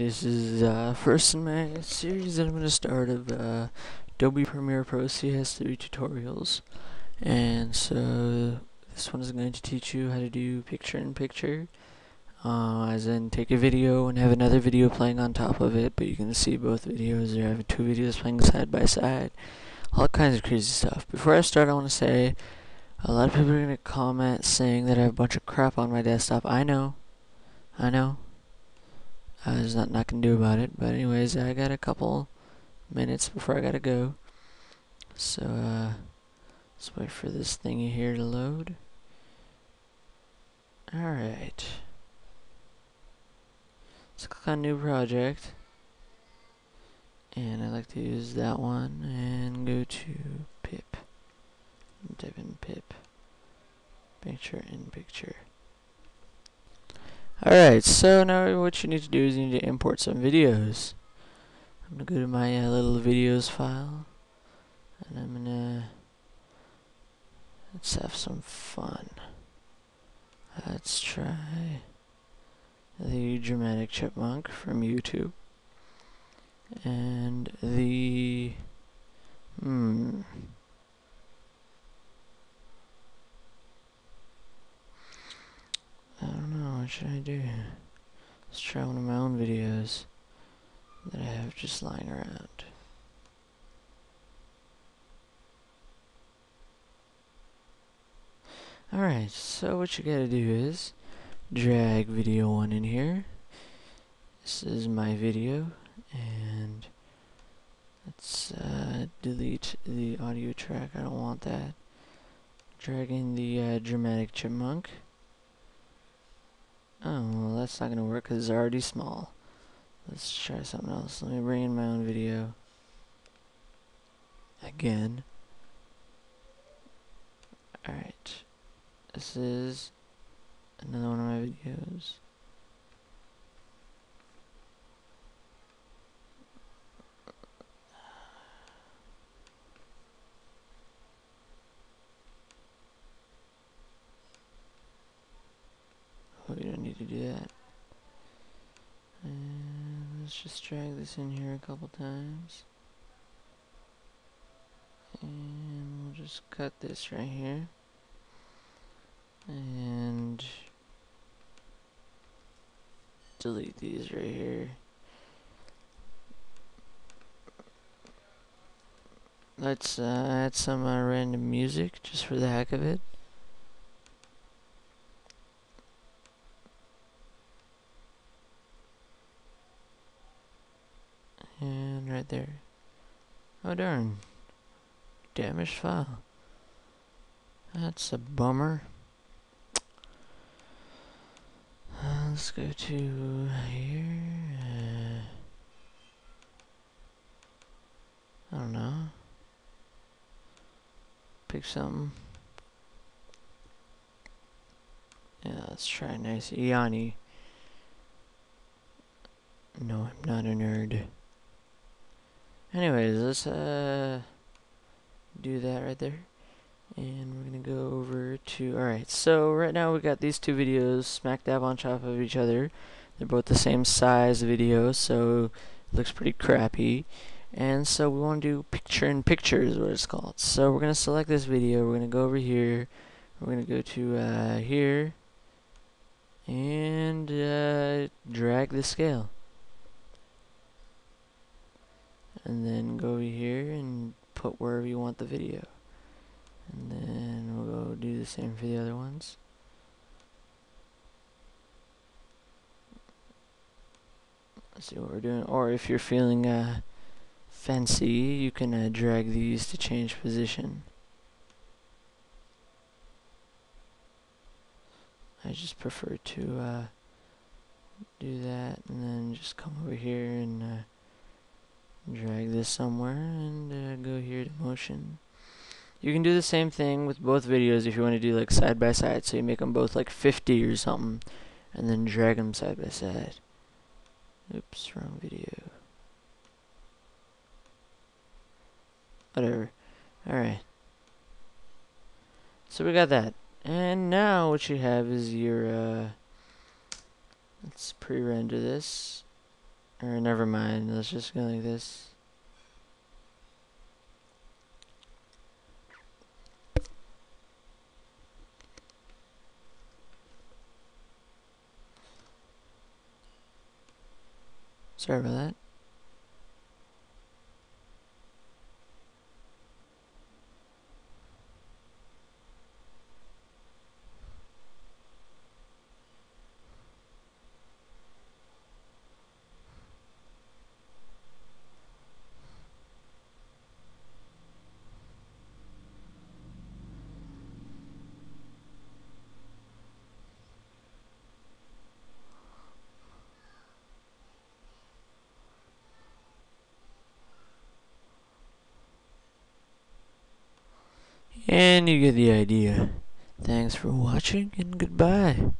this is first in my series that I'm going to start of Adobe Premiere Pro CS3 tutorials. And so this one is going to teach you how to do picture-in-picture, as in take a video and have another video playing on top of it, but you can see both videos, or have two videos playing side by side, all kinds of crazy stuff. Before I start, I want to say a lot of people are going to comment saying that I have a bunch of crap on my desktop. I know. There's nothing I can do about it, but anyways, I got a couple minutes before I gotta go. So, let's wait for this thingy here to load. Alright. Let's click on New Project. And I like to use that one, and go to pip. And type in pip. Picture-in-picture. Alright, so now what you need to do is you need to import some videos. I'm going to go to my little videos file, and I'm going to, let's have some fun. Let's try the Dramatic Chipmunk from YouTube, and the, I don't know, what should I do? Let's try one of my own videos that I have just lying around. Alright, so what you gotta do is drag video 1 in here. This is my video, and let's delete the audio track. I don't want that. Drag in the Dramatic Chipmunk. Oh, well, that's not gonna work because it's already small. Let's try something else. Let me bring in my own video again. Alright. This is another one of my videos. Oh, we don't need to do that. And let's just drag this in here a couple times. And we'll just cut this right here. And delete these right here. Let's add some random music just for the heck of it. And right there. Oh darn. Damaged file. That's a bummer. Let's go to here. I don't know. Pick something. Yeah, let's try a nice Yanni. No, I'm not a nerd. Anyways, let's do that right there. And we're gonna go over to, alright, so right now we got these two videos smack dab on top of each other. They're both the same size video, so it looks pretty crappy. And so we want to do picture-in-picture is what it's called. So we're gonna select this video, we're gonna go over here, we're gonna go to here, and drag the scale. And then go over here and put wherever you want the video. And then we'll go do the same for the other ones. Let's see what we're doing. Or if you're feeling fancy, you can drag these to change position. I just prefer to do that, and then just come over here and drag this somewhere, and go here to motion. You can do the same thing with both videos if you want to do like side by side, so you make them both like 50 or something, and then drag them side by side. Oops, wrong video. Whatever. Alright. So we got that. And now what you have is your, let's pre-render this. Or never mind, let's just go like this. Sorry about that. And you get the idea. Thanks for watching and goodbye.